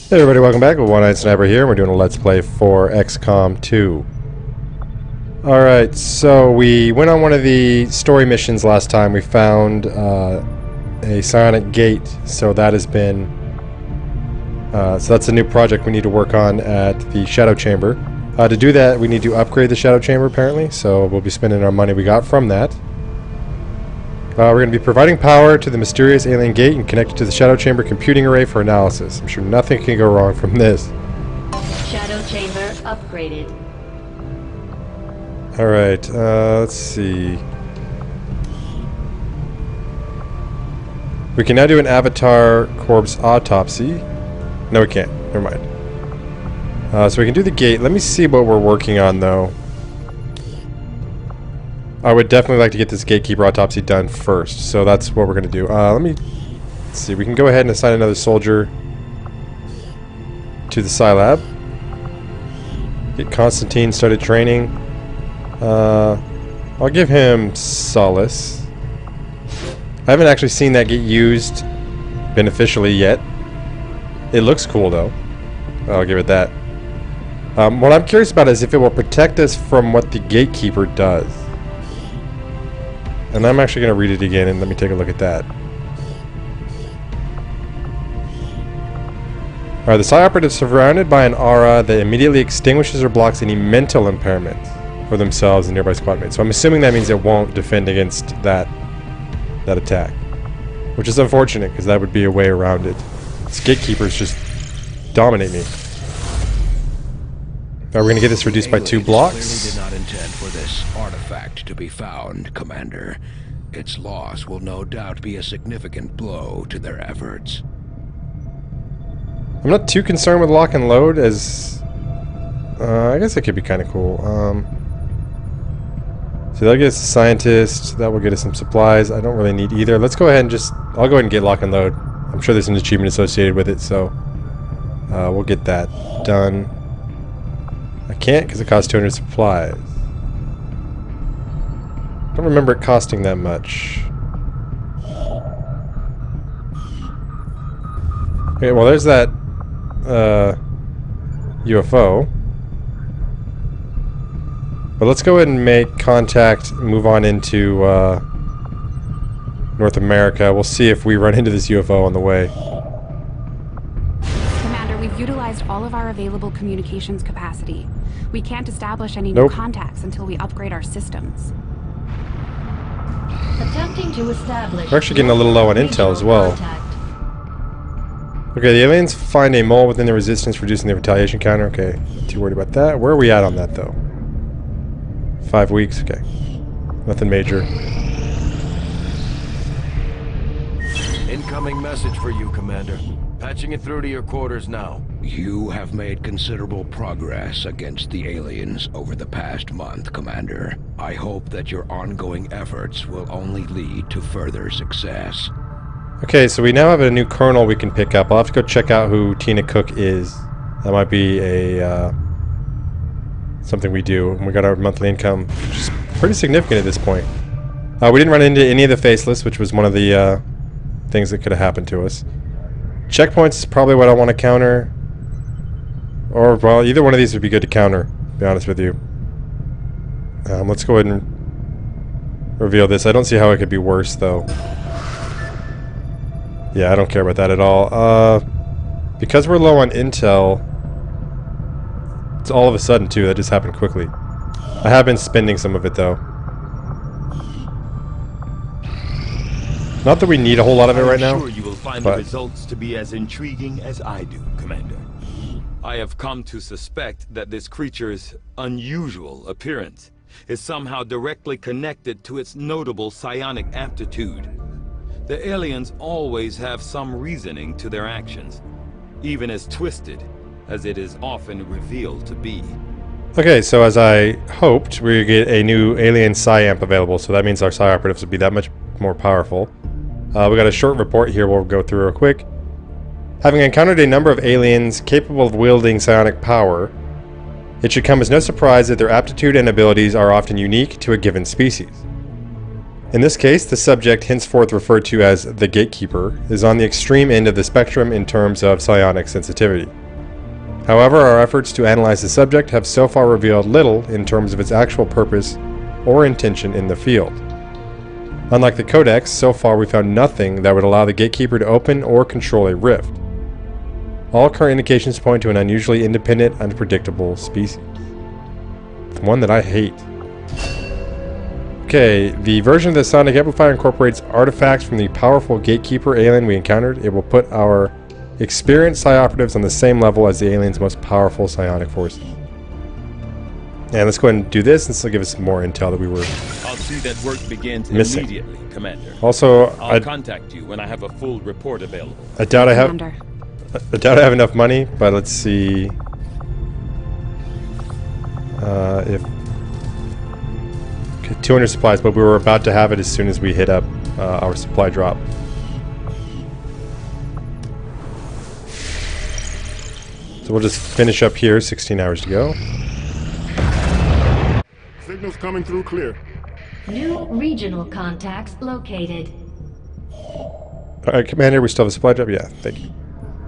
Hey everybody, welcome back. One-Eyed Sniper here. We're doing a Let's Play for XCOM 2. Alright, so we went on one of the story missions last time. We found a psionic gate, so that has been... so that's a new project we need to work on at the Shadow Chamber. To do that, we need to upgrade the Shadow Chamber, apparently, so we'll be spending our money we got from that. We're going to be providing power to the mysterious alien gate and connected to the Shadow Chamber computing array for analysis. I'm sure nothing can go wrong from this. Shadow Chamber upgraded. Alright, let's see. We can now do an avatar corpse autopsy. No, we can't. Never mind. So we can do the gate. Let me see what we're working on, though. I would definitely like to get this gatekeeper autopsy done first, so that's what we're going to do. Let's see, we can go ahead and assign another soldier to the Scilab. Get Constantine started training. I'll give him Solace. I haven't actually seen that get used beneficially yet. It looks cool though. I'll give it that. What I'm curious about is if it will protect us from what the gatekeeper does. And I'm actually going to read it again and let me take a look at that. Alright, the Psi Operative is surrounded by an aura that immediately extinguishes or blocks any mental impairment for themselves and nearby squad mates. So I'm assuming that means it won't defend against that attack. Which is unfortunate, because that would be a way around it. These gatekeepers just dominate me. We're going to get this reduced by 2 blocks. Did not intend for this artifact to be found, Commander. Its loss will no doubt be a significant blow to their efforts. I'm not too concerned with lock and load, as... I guess it could be kind of cool. So that'll get us a scientist, that will get us some supplies. I don't really need either. Let's go ahead and just... I'll go ahead and get lock and load. I'm sure there's an achievement associated with it, so... we'll get that done. I can't because it costs 200 supplies. Don't remember it costing that much. Okay, well there's that UFO. But let's go ahead and make contact, move on into North America. We'll see if we run into this UFO on the way. We've utilized all of our available communications capacity. We can't establish any new contacts until we upgrade our systems. Attempting to establish. We're actually getting a little low on intel as well. Okay, the aliens find a mole within the resistance, reducing the retaliation counter. Okay, not too worried about that. Where are we at on that, though? 5 weeks? Okay. Nothing major. Incoming message for you, Commander. Patching it through to your quarters now. You have made considerable progress against the aliens over the past month, Commander. I hope that your ongoing efforts will only lead to further success. Okay, so we now have a new colonel we can pick up. I'll have to go check out who Tina Cook is. That might be a something we do. And we got our monthly income, which is pretty significant at this point. We didn't run into any of the faceless, which was one of the things that could have happened to us. Checkpoints is probably what I want to counter. Or, well, either one of these would be good to counter, to be honest with you. Let's go ahead and reveal this. I don't see how it could be worse, though. Yeah, I don't care about that at all. Because we're low on intel, it's all of a sudden, too. That just happened quickly. I have been spending some of it, though. Not that we need a whole lot of it right now. I'm sure you will find the results to be as intriguing as I do, Commander. I have come to suspect that this creature's unusual appearance is somehow directly connected to its notable psionic aptitude. The aliens always have some reasoning to their actions, even as twisted as it is often revealed to be. Okay, so as I hoped, we get a new alien psi amp available, so that means our psi operatives will be that much more powerful. We got a short report here we'll go through real quick. Having encountered a number of aliens capable of wielding psionic power, it should come as no surprise that their aptitude and abilities are often unique to a given species. In this case, the subject, henceforth referred to as the Gatekeeper, is on the extreme end of the spectrum in terms of psionic sensitivity. However, our efforts to analyze the subject have so far revealed little in terms of its actual purpose or intention in the field. Unlike the Codex, so far we found nothing that would allow the Gatekeeper to open or control a rift. All current indications point to an unusually independent, unpredictable species. One that I hate. Okay, the version of the Sonic Amplifier incorporates artifacts from the powerful Gatekeeper alien we encountered. It will put our experienced psi operatives on the same level as the alien's most powerful psionic forces. And let's go ahead and do this, and this will give us some more intel that we were I'll see that work begins missing. immediately, Commander. Also, I'll contact you when I have a full report available. I doubt I have enough money, but let's see if... Okay, 200 supplies, but we were about to have it as soon as we hit up our supply drop. So we'll just finish up here, 16 hours to go. Signals coming through clear. New regional contacts located. Alright, Commander, we still have a supply drop? Yeah, thank you.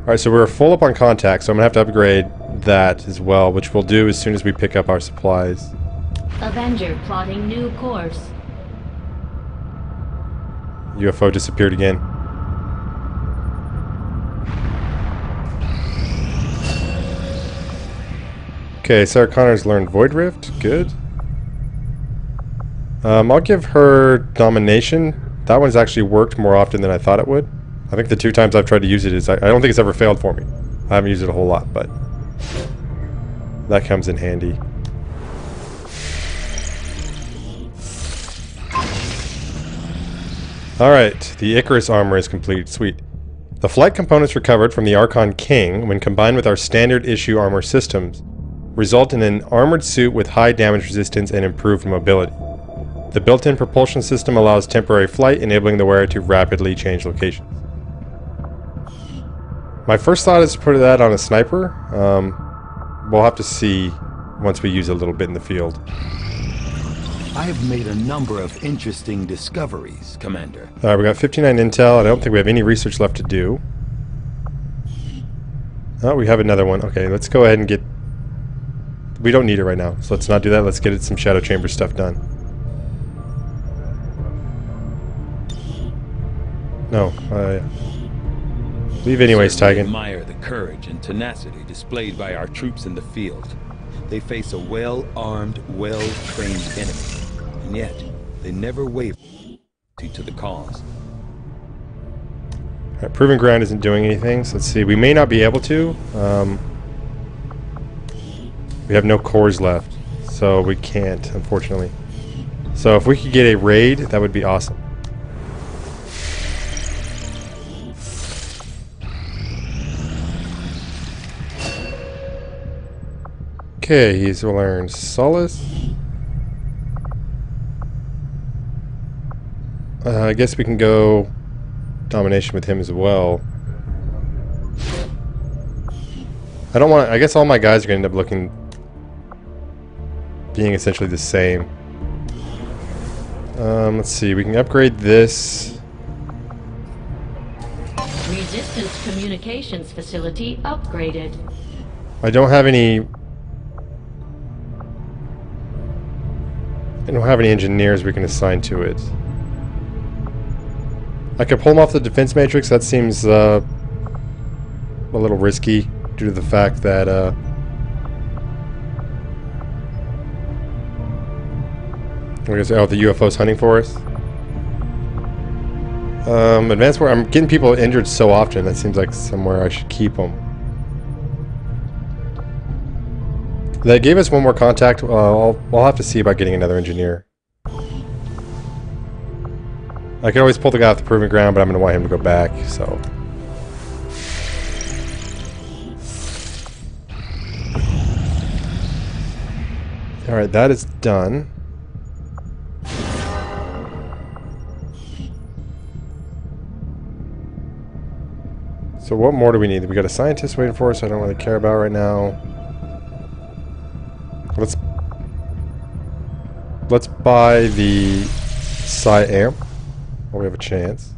Alright, so we're full up on contacts, so I'm going to have to upgrade that as well, which we'll do as soon as we pick up our supplies. Avenger plotting new course. UFO disappeared again. Okay, Sarah Connor's learned Void Rift. Good. I'll give her Domination. That one's actually worked more often than I thought it would. I think the 2 times I've tried to use it I don't think it's ever failed for me. I haven't used it a whole lot, but that comes in handy. Alright, the Icarus armor is complete. Sweet. The flight components recovered from the Archon King, when combined with our standard issue armor systems, result in an armored suit with high damage resistance and improved mobility. The built-in propulsion system allows temporary flight, enabling the wearer to rapidly change locations. My first thought is to put that on a sniper. We'll have to see once we use it a little bit in the field. I have made a number of interesting discoveries, Commander. Alright, we got 59 intel. I don't think we have any research left to do. Oh, we have another one. Okay, let's go ahead and get... We don't need it right now, so let's not do that. Let's get some Shadow Chamber stuff done. No, leave anyways, Certainly Tigan. admire the courage and tenacity displayed by our troops in the field. They face a well-armed, well-trained enemy, and yet they never waver to the cause. Alright, Proving Ground isn't doing anything, so let's see. We may not be able to. We have no cores left, so we can't, unfortunately. So if we could get a raid, that would be awesome. Okay, he's learned Solace. I guess we can go Domination with him as well. I don't want... I guess all my guys are going to end up being essentially the same. Let's see, we can upgrade this. Resistance communications facility upgraded. I don't have any engineers we can assign to it. I could pull them off the defense matrix. That seems a little risky due to the fact that the UFO's hunting for us. Advanced war. I'm getting people injured so often. That seems like somewhere I should keep them. That gave us one more contact. I'll have to see about getting another engineer. I can always pull the guy off the Proving Ground, but I'm going to want him to go back, so... Alright, that is done. So what more do we need? We got a scientist waiting for us I don't really care about right now. Let's buy the Amp. Well, we have a chance.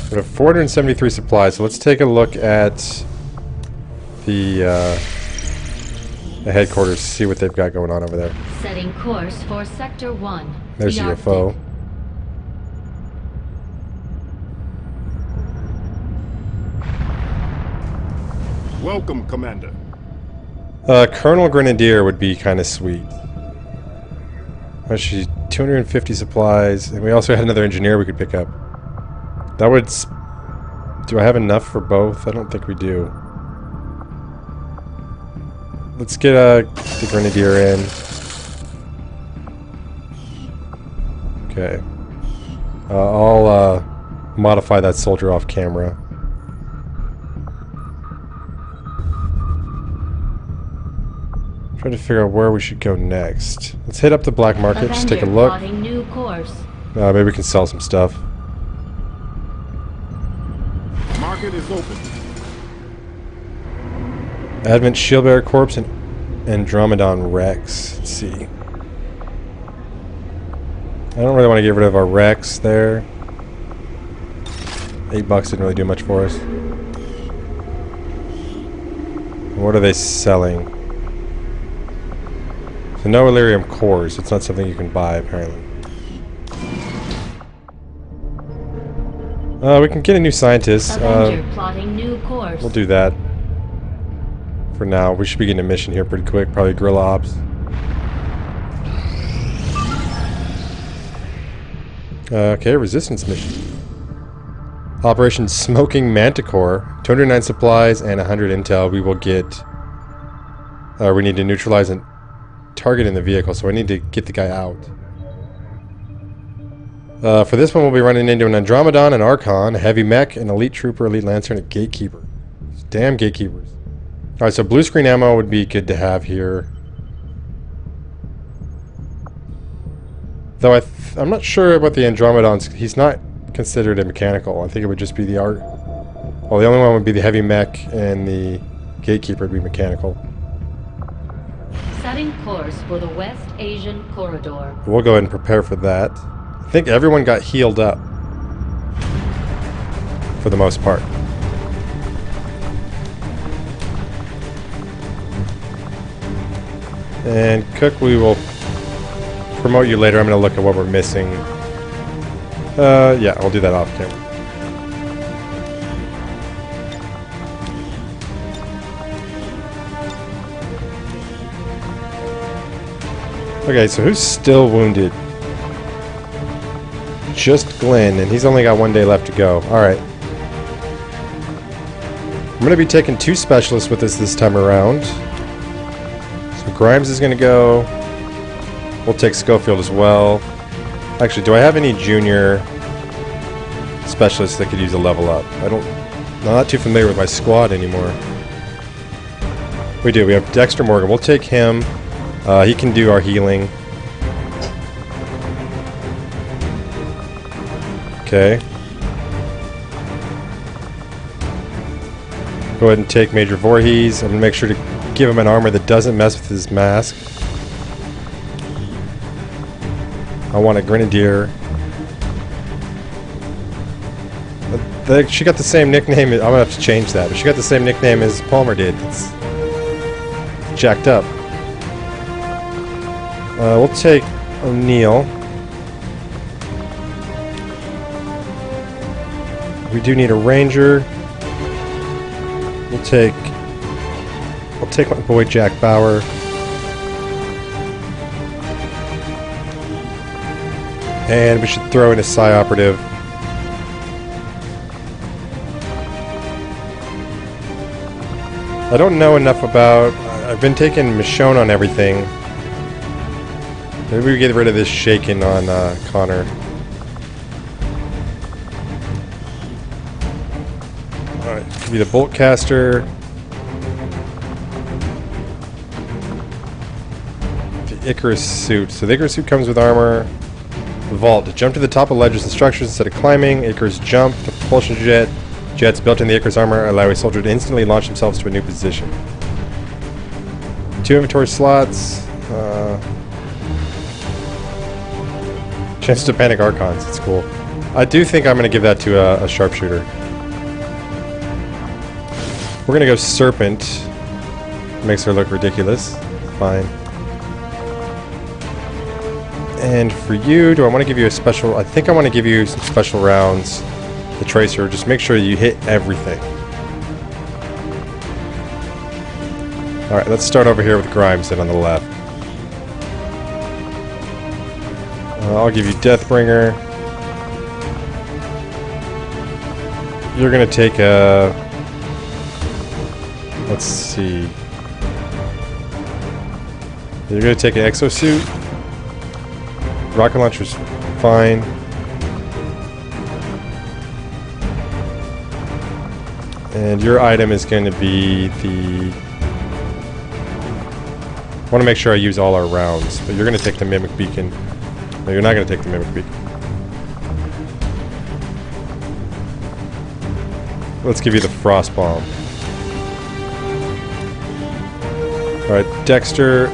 We have 473 supplies, so let's take a look at the headquarters, see what they've got going on over there. Setting course for Sector 1. There's the UFO. Welcome, Commander. Colonel Grenadier would be kind of sweet. Actually, 250 supplies, and we also had another engineer we could pick up. That would... Do I have enough for both? I don't think we do. Let's get the Grenadier in. Okay. I'll modify that soldier off camera. Trying to figure out where we should go next. Let's hit up the black market, just take a look. New course. Maybe we can sell some stuff. Market is open. Advent Shieldbearer Corpse and Andromedon Rex. Let's see. I don't really want to get rid of our Rex there. $8 didn't really do much for us. What are they selling? So no Illyrium cores. It's not something you can buy, apparently. We can get a new scientist. Plotting new course. We'll do that. For now, we should be getting a mission here pretty quick. Probably guerrilla ops. Okay, resistance mission. Operation Smoking Manticore. 209 supplies and 100 intel. We will get... we need to neutralize a target in the vehicle, so I need to get the guy out. For this one, we'll be running into an Andromedon, an Archon, a Heavy Mech, an Elite Trooper, Elite Lancer, and a Gatekeeper. Damn Gatekeepers. Alright, so blue screen ammo would be good to have here. Though I'm not sure about the Andromedons. He's not considered a mechanical. I think it would just be the art. Well, the only one would be the Heavy Mech, and the Gatekeeper would be mechanical. Setting course for the West Asian Corridor. We'll go ahead and prepare for that. I think everyone got healed up. For the most part. And Cook, we will promote you later. I'm going to look at what we're missing. Yeah, I'll do that off camera. Okay, so who's still wounded? Just Glenn, and he's only got 1 day left to go. Alright. I'm going to be taking 2 specialists with us this time around. So Grimes is going to go. We'll take Schofield as well. Actually, do I have any junior specialists that could use a level up? I'm not too familiar with my squad anymore. We do. We have Dexter Morgan. We'll take him. He can do our healing. Okay. Go ahead and take Major Voorhees. I'm going to make sure to give him an armor that doesn't mess with his mask. I want a Grenadier. She got the same nickname. I'm going to have to change that. But she got the same nickname as Palmer did. It's jacked up. We'll take O'Neill. We do need a ranger. I'll take my boy Jack Bauer. And we should throw in a Psi operative. I don't know enough about... I've been taking Michonne on everything. Maybe we get rid of this shaken on Connor. Alright, could be the Boltcaster. The Icarus suit. So the Icarus suit comes with armor. The Vault. To jump to the top of ledges and structures instead of climbing. Icarus jump. The propulsion jets built in the Icarus armor allow a soldier to instantly launch themselves to a new position. 2 inventory slots. Chance to panic Archons. It's cool. I do think I'm going to give that to a sharpshooter. We're going to go Serpent. Makes her look ridiculous. Fine. And for you, do I want to give you a special... I think I want to give you some special rounds. The Tracer. Just make sure you hit everything. Alright, let's start over here with Grimes on the left. I'll give you Deathbringer. You're going to take a... Let's see. You're going to take an exosuit. Rocket launcher's fine. And your item is going to be the... I want to make sure I use all our rounds, but you're going to take the Mimic Beacon. No, you're not going to take the Mimic Beacon. Let's give you the Frost Bomb. Alright, Dexter.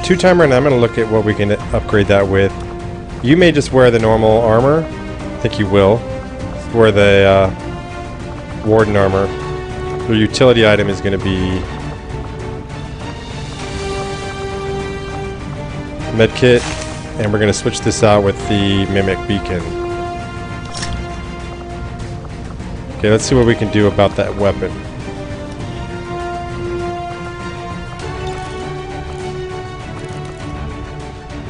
2-timer, and I'm going to look at what we can upgrade that with. You may just wear the normal armor. I think you will. Wear the Warden armor. Your utility item is going to be Medkit, and we're going to switch this out with the Mimic Beacon. Okay, let's see what we can do about that weapon.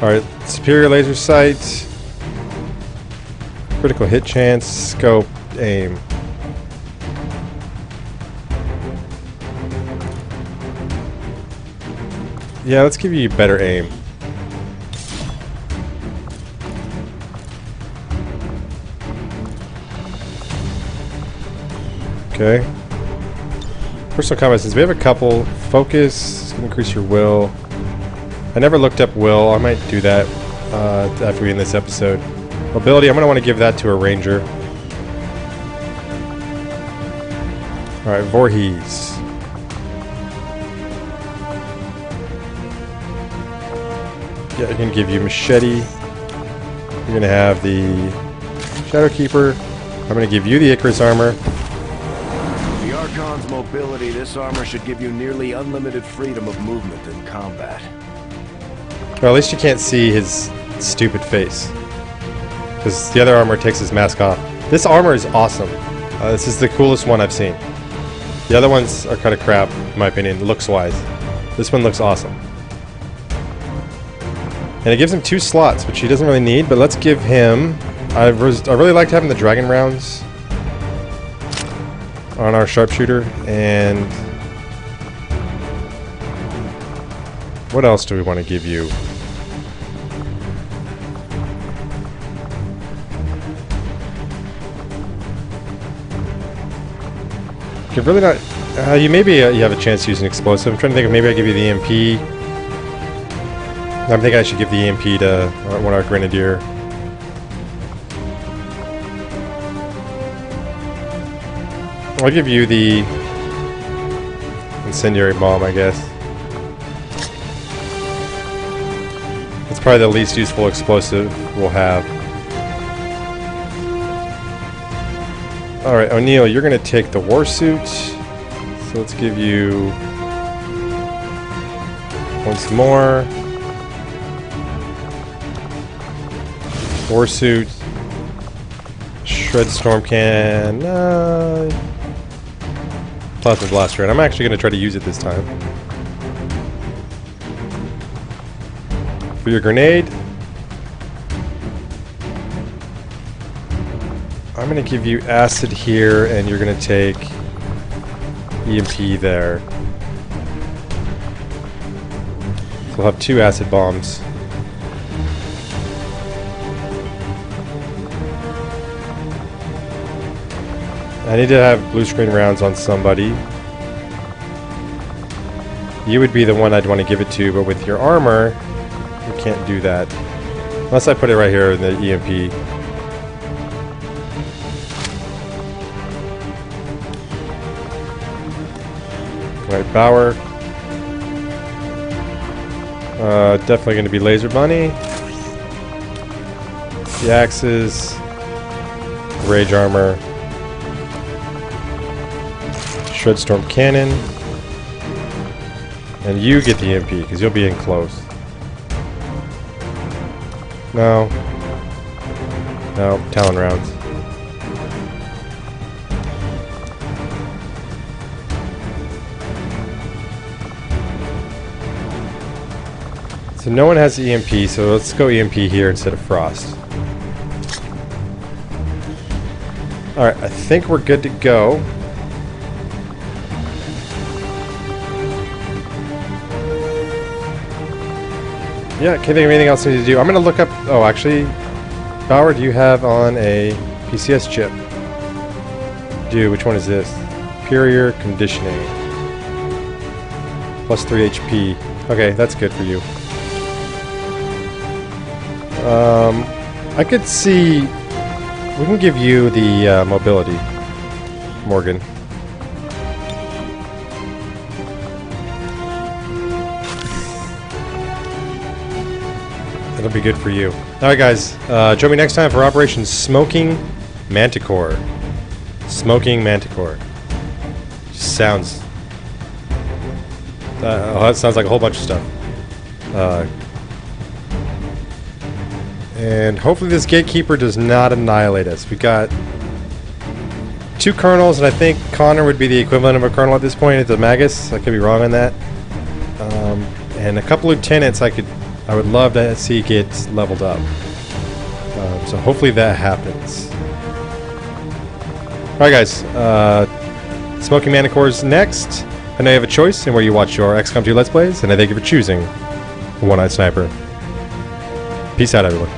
Alright, superior laser sight, critical hit chance, scope, aim. Yeah, let's give you better aim. Okay. Personal combat, since we have a couple, focus, it's going to increase your will. I never looked up will. I might do that after we end this episode. Mobility, I'm going to want to give that to a ranger. Alright, Voorhees. Yeah, I can give you Machete. You're going to have the Shadowkeeper. I'm going to give you the Icarus armor. The Archon's mobility, this armor should give you nearly unlimited freedom of movement in combat. Well, at least you can't see his stupid face. Because the other armor takes his mask off. This armor is awesome. This is the coolest one I've seen. The other ones are kind of crap, in my opinion, looks-wise. This one looks awesome. And it gives him 2 slots, which he doesn't really need, but let's give him... I really liked having the dragon rounds on our sharpshooter, and... what else do we want to give you? You're really not... you have a chance to use an explosive. I'm trying to think if maybe I give you the EMP. I'm thinking I should give the EMP to one of our Grenadier. I'll give you the Incendiary Bomb, I guess. It's probably the least useful explosive we'll have. Alright, O'Neill, you're going to take the Warsuit. So let's give you once more. Warsuit. Shred Storm Can. Plasma Blaster. And I'm actually going to try to use it this time. For your grenade, I'm going to give you acid here, and you're going to take EMP there. So we'll have 2 acid bombs. I need to have blue screen rounds on somebody. You would be the one I'd want to give it to, but with your armor, you can't do that. Unless I put it right here in the EMP. Right, Bauer. Definitely going to be Laser Bunny. The axes. Rage armor. Shredstorm cannon. And you get the EMP, because you'll be in close. No. No, Talon rounds. So no one has the EMP, so let's go EMP here instead of Frost. Alright, I think we're good to go. Yeah, can't think of anything else I need to do. I'm going to look up... Oh, actually, Bauer, do you have on a PCS chip? Dude, which one is this? Superior Conditioning. Plus 3 HP. Okay, that's good for you. I could see... We can give you the mobility, Morgan. That'll be good for you. Alright guys, join me next time for Operation Smoking Manticore. Smoking Manticore. Just sounds... oh, that sounds like a whole bunch of stuff. And hopefully this gatekeeper does not annihilate us. We got 2 colonels, and I think Connor would be the equivalent of a colonel at this point. It's a Magus. I could be wrong on that. And a couple lieutenants I would love to see get leveled up. So hopefully that happens. Alright guys, Smoking Manticore's next. I know you have a choice in where you watch your XCOM 2 Let's Plays, and I thank you for choosing One-Eyed Sniper. Peace out, everyone.